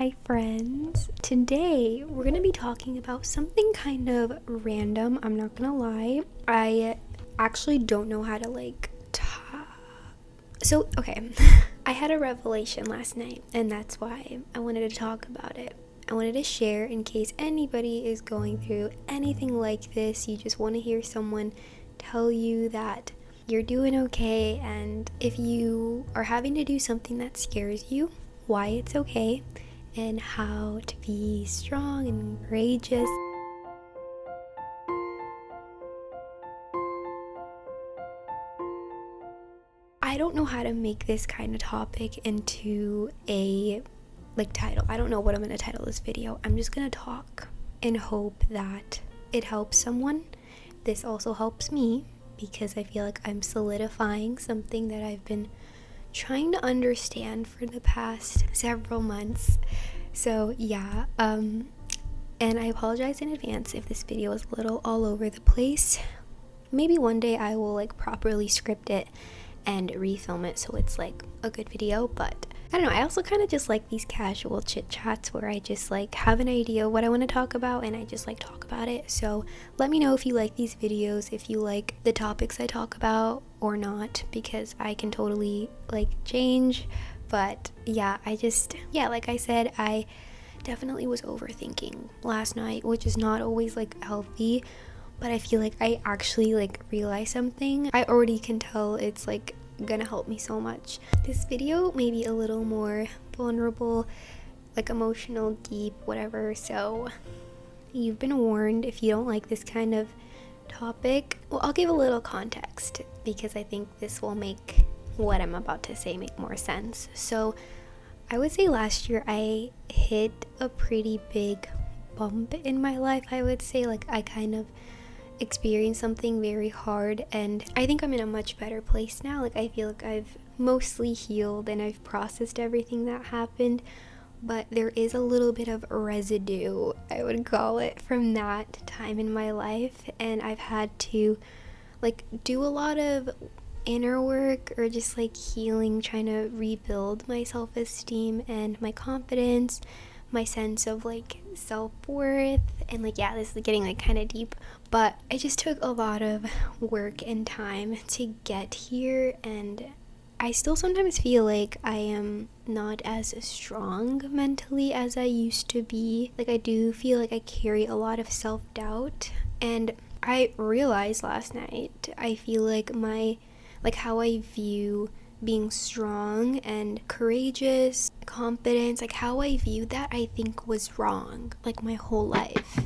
Hi friends. Today we're gonna be talking about something kind of random. I'm not gonna lie. I actually don't know how to okay. I had a revelation last night and that's why I wanted to talk about it. I wanted to share in case anybody is going through anything like this. You just want to hear someone tell you that you're doing okay, and if you are having to do something that scares you, why it's okay, and how to be strong and courageous. I don't know how to make this kind of topic into a title. I don't know what I'm going to title this video. I'm just going to talk and hope that it helps someone. This also helps me because I feel like I'm solidifying something that I've been trying to understand for the past several months. So yeah, and I apologize in advance if this video is a little all over the place. Maybe one day I will properly script it and refilm it so it's a good video, but I don't know, I also kind of just like these casual chit chats where I just have an idea what I want to talk about and I just talk about it. So let me know if you like these videos, if you like the topics I talk about or not, because I can totally change. But yeah, like I said, I definitely was overthinking last night, which is not always healthy, but I feel like I actually realized something. I already can tell it's gonna help me so much. This video may be a little more vulnerable, emotional, deep, whatever, so you've been warned if you don't like this kind of topic. Well, I'll give a little context because I think this will make what I'm about to say make more sense. So I would say last year I hit a pretty big bump in my life. I would say I kind of experienced something very hard, and I think I'm in a much better place now. I feel like I've mostly healed and I've processed everything that happened, but there is a little bit of residue, I would call it, from that time in my life, and I've had to do a lot of inner work or just healing, trying to rebuild my self-esteem and my confidence, my sense of self-worth, and yeah, this is getting kind of deep, but I just took a lot of work and time to get here, and I still sometimes feel like I am not as strong mentally as I used to be. I do feel like I carry a lot of self-doubt, and I realized last night, I feel like how I view being strong and courageous, confidence, how I viewed that, I think was wrong, my whole life.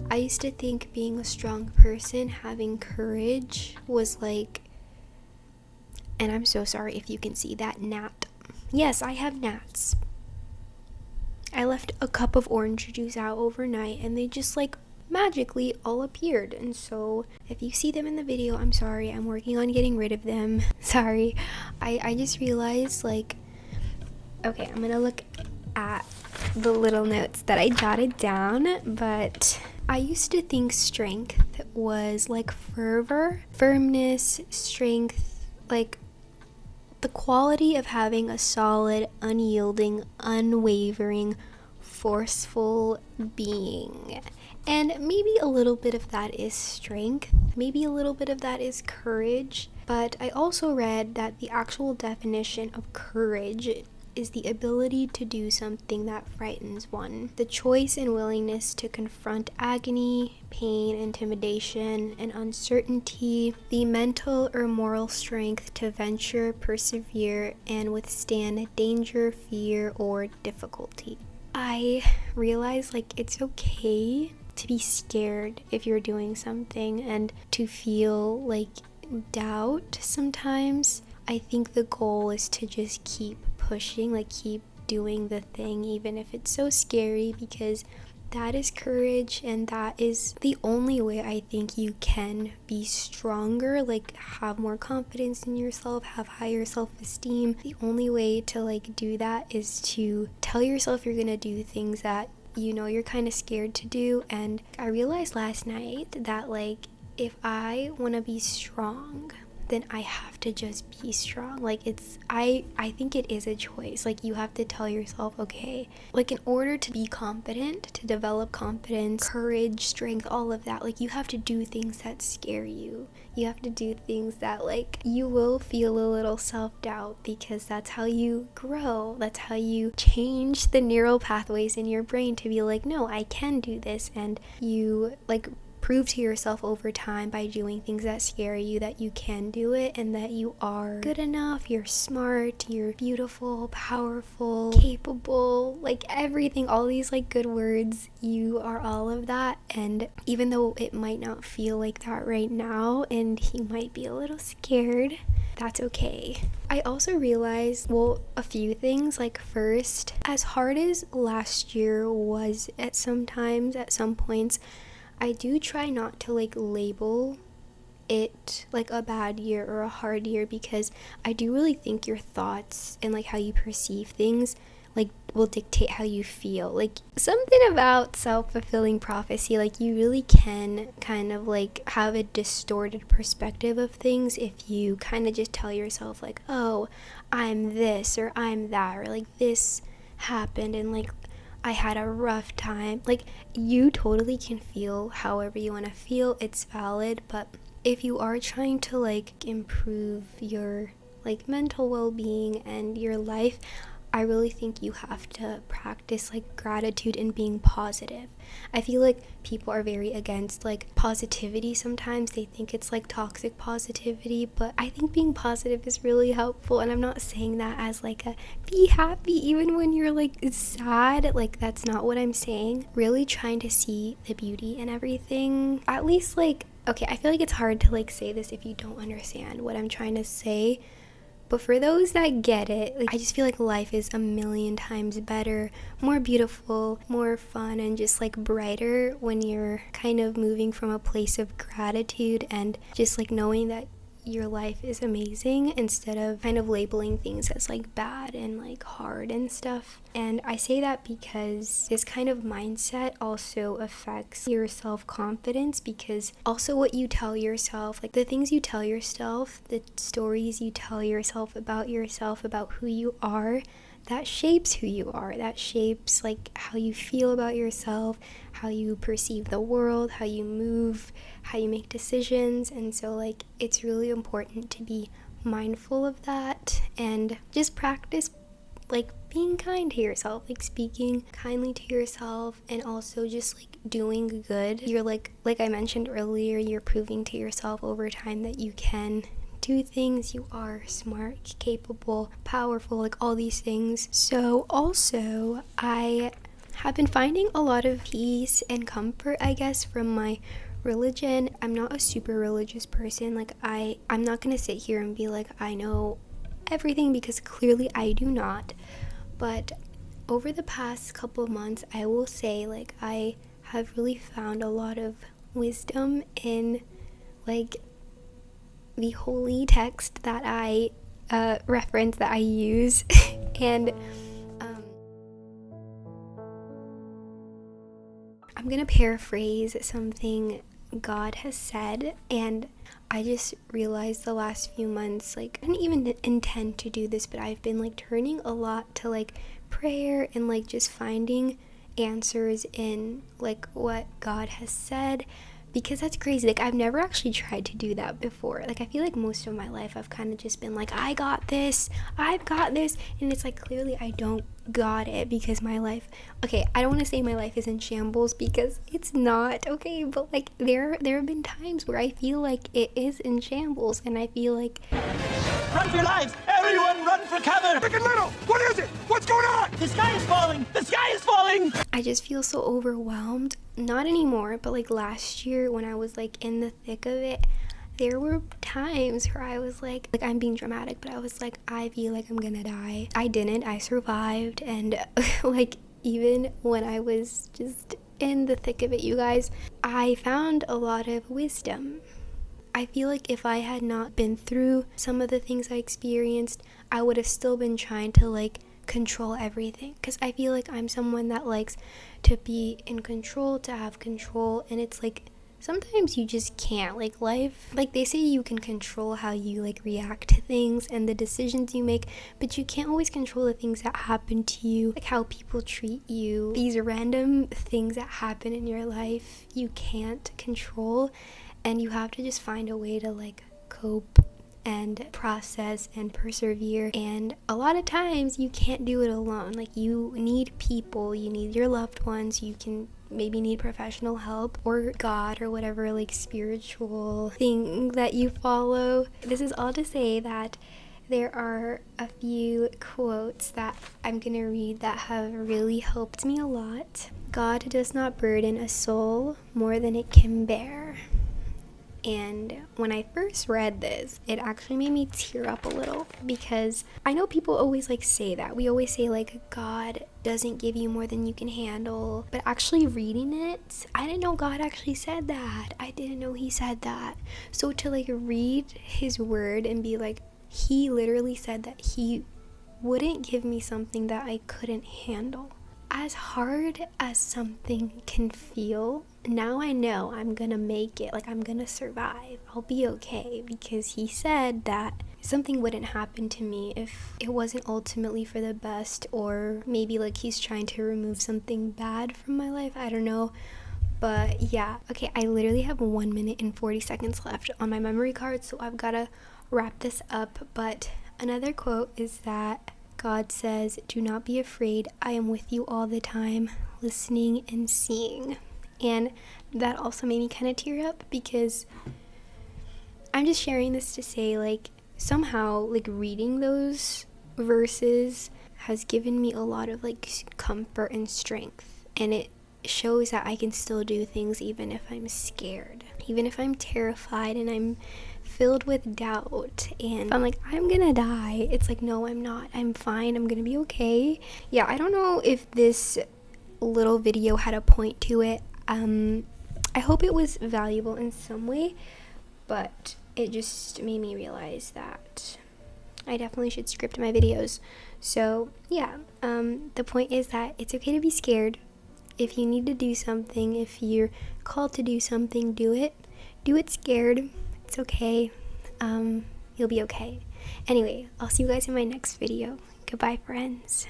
I used to think being a strong person, having courage was and I'm so sorry if you can see that gnat. Yes, I have gnats. I left a cup of orange juice out overnight and they just magically all appeared, and so if you see them in the video, I'm sorry, I'm working on getting rid of them. Sorry. I just realized okay, I'm gonna look at the little notes that I jotted down, but I used to think strength was fervor, firmness, strength, the quality of having a solid, unyielding, unwavering, forceful being. And maybe a little bit of that is strength, maybe a little bit of that is courage, but I also read that the actual definition of courage is the ability to do something that frightens one. The choice and willingness to confront agony, pain, intimidation, and uncertainty. The mental or moral strength to venture, persevere, and withstand danger, fear, or difficulty. I realize it's okay to be scared if you're doing something and to feel doubt sometimes. I think the goal is to just keep pushing, keep doing the thing, even if it's so scary, because that is courage, and that is the only way I think you can be stronger, have more confidence in yourself, have higher self-esteem. The only way to do that is to tell yourself you're gonna do things that you're kind of scared to do. And I realized last night that if I want to be strong, then I have to just be strong. Like I think it is a choice. Like you have to tell yourself, okay, like in order to be confident, to develop confidence, courage, strength, all of that, like you have to do things that scare you. You have to do things that like you will feel a little self-doubt, because that's how you grow. That's how you change the neural pathways in your brain to be like, no, I can do this. And you like prove to yourself over time by doing things that scare you that you can do it, and that you are good enough, you're smart, you're beautiful, powerful, capable, like everything, all these like good words, you are all of that. And even though it might not feel like that right now and you might be a little scared, that's okay. I also realized, well, a few things. Like first, as hard as last year was at some points, I do try not to like label it like a bad year or a hard year, because I do really think your thoughts and like how you perceive things like will dictate how you feel. Like something about self-fulfilling prophecy, like you really can kind of like have a distorted perspective of things if you kind of just tell yourself like, oh, I'm this or I'm that, or like this happened and like I had a rough time. Like you totally can feel however you want to feel, it's valid. But if you are trying to like improve your like mental well-being and your life, I really think you have to practice like gratitude and being positive. I feel like people are very against like positivity sometimes. They think it's like toxic positivity, but I think being positive is really helpful. And I'm not saying that as like a be happy even when you're like sad. Like that's not what I'm saying. Really trying to see the beauty in everything. At least like, okay, I feel like it's hard to like say this if you don't understand what I'm trying to say. But for those that get it, like, I just feel like life is a million times better, more beautiful, more fun, and just like brighter when you're kind of moving from a place of gratitude and just like knowing that your life is amazing, instead of kind of labeling things as like bad and like hard and stuff. And I say that because this kind of mindset also affects your self-confidence, because also what you tell yourself, like the things you tell yourself, the stories you tell yourself, about who you are, that shapes who you are. That shapes like how you feel about yourself, how you perceive the world, how you move, how you make decisions. And so like it's really important to be mindful of that and just practice like being kind to yourself, like speaking kindly to yourself, and also just like doing good. You're like I mentioned earlier, you're proving to yourself over time that you can do things. You are smart, capable, powerful, like all these things. So also I have been finding a lot of peace and comfort, I guess, from my religion. I'm not a super religious person. Like I'm not gonna sit here and be like I know everything, because clearly I do not. But over the past couple of months, I will say like I have really found a lot of wisdom in like the holy text that I reference, that I use. And I'm gonna paraphrase something God has said, and I just realized the last few months, like I didn't even intend to do this, but I've been like turning a lot to like prayer and like just finding answers in like what God has said, because that's crazy. Like I've never actually tried to do that before. Like I feel like most of my life I've kind of just been like I've got this, and it's like clearly I don't got it, because my life, okay, I don't want to say my life is in shambles, because it's not, okay, but like there have been times where I feel like it is in shambles, and I feel like run for your lives, everyone run for cover. Big and Little, what is it? What's going on? The sky is falling, the sky is falling. I just feel so overwhelmed. Not anymore, but like last year when I was like in the thick of it, there were times where I was like I'm being dramatic, but I was like, I feel like I'm gonna die. I didn't, I survived. And like even when I was just in the thick of it, you guys, I found a lot of wisdom. I feel like if I had not been through some of the things I experienced, I would have still been trying to like control everything, because I feel like I'm someone that likes to be in control, to have control, and it's like sometimes you just can't. Like life, like they say you can control how you like react to things and the decisions you make, but you can't always control the things that happen to you, like how people treat you. These random things that happen in your life you can't control, and you have to just find a way to like cope and process and persevere. And a lot of times you can't do it alone. Like you need people, you need your loved ones, you can maybe need professional help or God or whatever like spiritual thing that you follow. This is all to say that there are a few quotes that I'm gonna read that have really helped me a lot. God does not burden a soul more than it can bear. And when I first read this, it actually made me tear up a little, because I know people always like say that. We always say like God doesn't give you more than you can handle. But actually reading it, I didn't know God actually said that. I didn't know he said that. So to like read his word and be like, he literally said that he wouldn't give me something that I couldn't handle. As hard as something can feel, now I know I'm gonna make it. Like I'm gonna survive. I'll be okay, because he said that something wouldn't happen to me if it wasn't ultimately for the best, or maybe like he's trying to remove something bad from my life. I don't know. But yeah, okay, I literally have 1 minute and 40 seconds left on my memory card, so I've gotta wrap this up. But another quote is that God says, "Do not be afraid. I am with you all the time, listening and seeing." And that also made me kind of tear up, because I'm just sharing this to say, like, somehow, like, reading those verses has given me a lot of, like, comfort and strength. And it shows that I can still do things even if I'm scared, even if I'm terrified and I'm filled with doubt and I'm like, I'm gonna die. It's like, no, I'm not. I'm fine. I'm gonna be okay. Yeah, I don't know if this little video had a point to it. I hope it was valuable in some way, but it just made me realize that I definitely should script my videos. So yeah, the point is that it's okay to be scared. If you need to do something, if you're called to do something, do it. Do it scared. It's okay. You'll be okay. Anyway, I'll see you guys in my next video. Goodbye, friends.